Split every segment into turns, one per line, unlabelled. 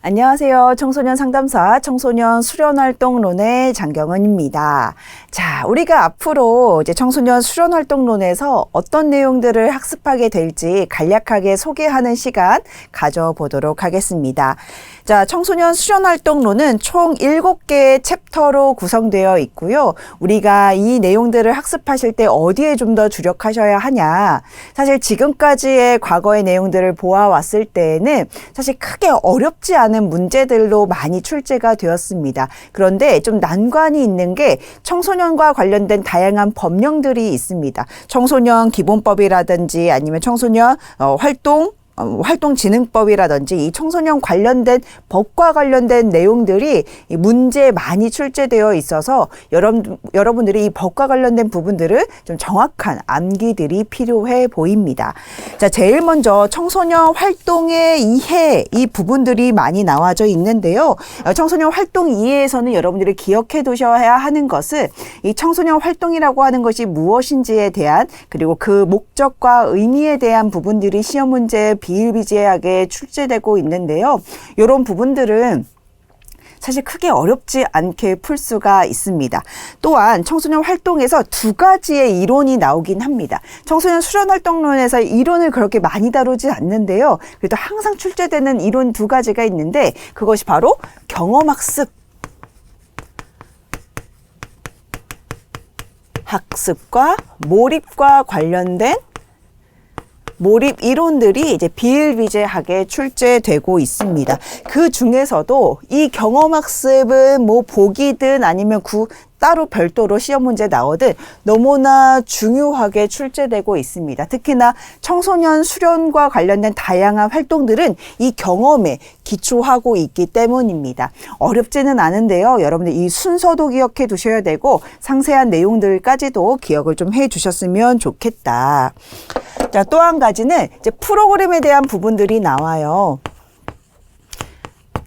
안녕하세요. 청소년 상담사 청소년 수련활동론의 장경은입니다. 자, 우리가 앞으로 이제 청소년 수련활동론에서 어떤 내용들을 학습하게 될지 간략하게 소개하는 시간 가져보도록 하겠습니다. 자, 청소년 수련활동론은 총 7개의 챕터로 구성되어 있고요. 우리가 이 내용들을 학습하실 때 어디에 좀 더 주력하셔야 하냐. 사실 지금까지의 과거의 내용들을 보아왔을 때에는 사실 크게 어렵지 않은 문제들로 많이 출제가 되었습니다. 그런데 좀 난관이 있는 게 청소년과 관련된 다양한 법령들이 있습니다. 청소년 기본법이라든지 아니면 청소년 활동진흥법이라든지 이 청소년 관련된 법과 관련된 내용들이 문제에 많이 출제되어 있어서 여러분들이 이 법과 관련된 부분들을 좀 정확한 암기들이 필요해 보입니다. 자, 제일 먼저 청소년 활동의 이해 이 부분들이 많이 나와져 있는데요. 청소년 활동 이해에서는 여러분들이 기억해 두셔야 하는 것은 이 청소년 활동이라고 하는 것이 무엇인지에 대한 그리고 그 목적과 의미에 대한 부분들이 시험 문제에 비일비재하게 출제되고 있는데요. 이런 부분들은 사실 크게 어렵지 않게 풀 수가 있습니다. 또한 청소년 활동에서 두 가지의 이론이 나오긴 합니다. 청소년 수련활동론에서 이론을 그렇게 많이 다루지 않는데요. 그래도 항상 출제되는 이론 두 가지가 있는데 그것이 바로 학습과 몰입과 관련된 몰입 이론들이 이제 비일비재하게 출제되고 있습니다. 그 중에서도 이 경험학습은 뭐 보기든 아니면 따로 별도로 시험 문제 나오든 너무나 중요하게 출제되고 있습니다. 특히나 청소년 수련과 관련된 다양한 활동들은 이 경험에 기초하고 있기 때문입니다. 어렵지는 않은데요. 여러분들 이 순서도 기억해 두셔야 되고 상세한 내용들까지도 기억을 좀 해 주셨으면 좋겠다. 자, 또 한 가지는 이제 프로그램에 대한 부분들이 나와요.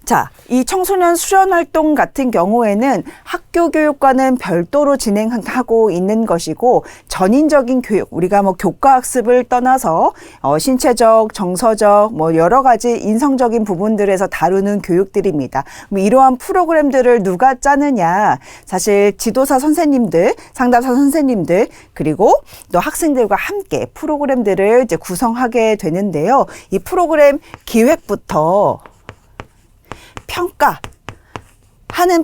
자, 이 청소년 수련활동 같은 경우에는 학교 교육과는 별도로 진행하고 있는 것이고 전인적인 교육, 우리가 뭐 교과학습을 떠나서 신체적, 정서적, 뭐 여러 가지 인성적인 부분들에서 다루는 교육들입니다. 이러한 프로그램들을 누가 짜느냐? 사실 지도사 선생님들, 상담사 선생님들, 그리고 또 학생들과 함께 프로그램들을 이제 구성하게 되는데요. 이 프로그램 기획부터 평가하는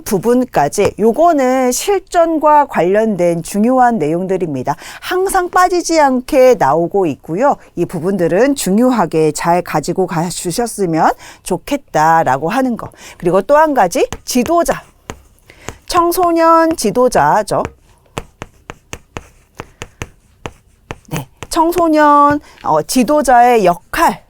부분까지 요거는 실전과 관련된 중요한 내용들입니다. 항상 빠지지 않게 나오고 있고요. 이 부분들은 중요하게 잘 가지고 가주셨으면 좋겠다라고 하는 거. 그리고 또 한 가지 지도자, 청소년 지도자죠. 네, 청소년 지도자의 역할에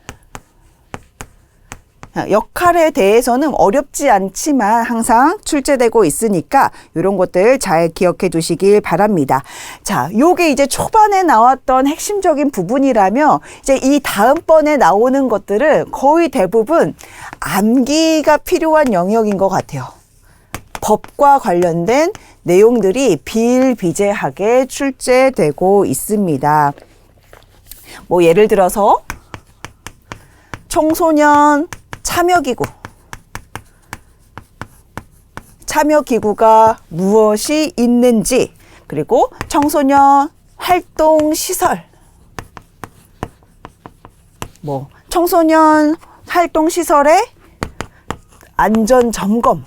대해서는 어렵지 않지만 항상 출제되고 있으니까 이런 것들 잘 기억해 두시길 바랍니다. 자, 요게 이제 초반에 나왔던 핵심적인 부분이라면 이제 이 다음번에 나오는 것들은 거의 대부분 암기가 필요한 영역인 것 같아요. 법과 관련된 내용들이 비일비재하게 출제되고 있습니다. 뭐 예를 들어서 청소년 참여기구가 무엇이 있는지, 그리고 청소년 활동시설, 청소년 활동시설의 안전점검,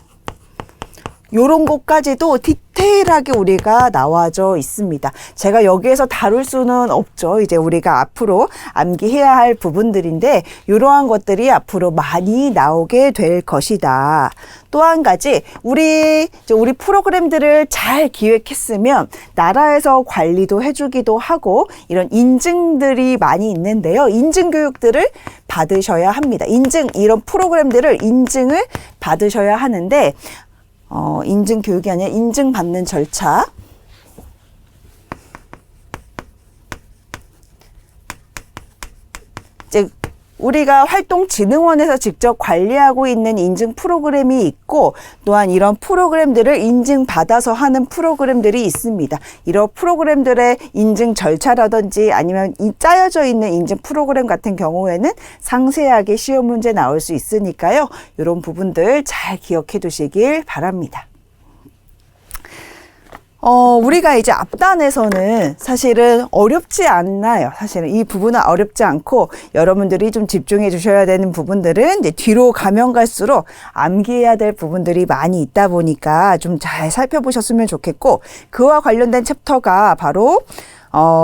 요런 것까지도 디테일하게 우리가 나와져 있습니다. 제가 여기에서 다룰 수는 없죠. 이제 우리가 앞으로 암기해야 할 부분들인데 이러한 것들이 앞으로 많이 나오게 될 것이다. 또 한 가지 우리 프로그램들을 잘 기획했으면 나라에서 관리도 해주기도 하고 이런 인증들이 많이 있는데요. 인증 교육들을 받으셔야 합니다. 이런 프로그램들을 인증을 받으셔야 하는데 인증 교육이 아니라 인증받는 절차. 이제 우리가 활동진흥원에서 직접 관리하고 있는 인증 프로그램이 있고 또한 이런 프로그램들을 인증받아서 하는 프로그램들이 있습니다. 이런 프로그램들의 인증 절차라든지 아니면 짜여져 있는 인증 프로그램 같은 경우에는 상세하게 시험 문제 나올 수 있으니까요. 이런 부분들 잘 기억해 두시길 바랍니다. 우리가 이제 앞단에서는 사실은 어렵지 않나요? 사실은 이 부분은 어렵지 않고 여러분들이 좀 집중해 주셔야 되는 부분들은 이제 뒤로 가면 갈수록 암기해야 될 부분들이 많이 있다 보니까 좀 잘 살펴보셨으면 좋겠고 그와 관련된 챕터가 바로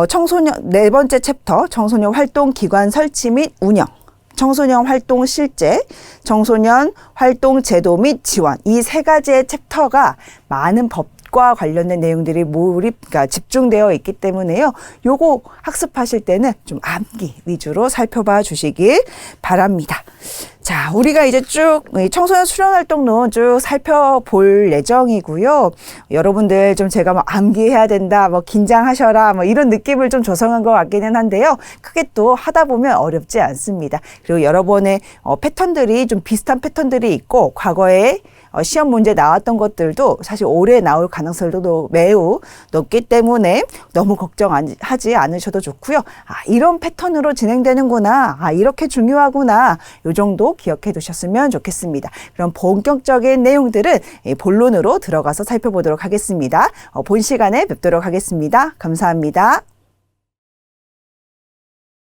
청소년 네 번째 챕터 청소년 활동 기관 설치 및 운영 청소년 활동 실제, 청소년 활동 제도 및 지원 이 세 가지의 챕터가 많은 법과 관련된 내용들이 그러니까 집중되어 있기 때문에요. 요거 학습하실 때는 좀 암기 위주로 살펴봐 주시길 바랍니다. 자, 우리가 이제 쭉 청소년 수련활동론 쭉 살펴볼 예정이고요. 여러분들 좀 제가 뭐 암기해야 된다, 뭐 긴장하셔라, 뭐 이런 느낌을 좀 조성한 것 같기는 한데요. 크게 또 하다 보면 어렵지 않습니다. 그리고 여러 번의 패턴들이 좀 비슷한 패턴들이 있고 과거에 시험 문제 나왔던 것들도 사실 올해 나올 가능성도 매우 높기 때문에 너무 걱정하지 않으셔도 좋고요. 이런 패턴으로 진행되는구나. 이렇게 중요하구나. 요 정도 기억해 두셨으면 좋겠습니다. 그럼 본격적인 내용들은 본론으로 들어가서 살펴보도록 하겠습니다. 본 시간에 뵙도록 하겠습니다. 감사합니다.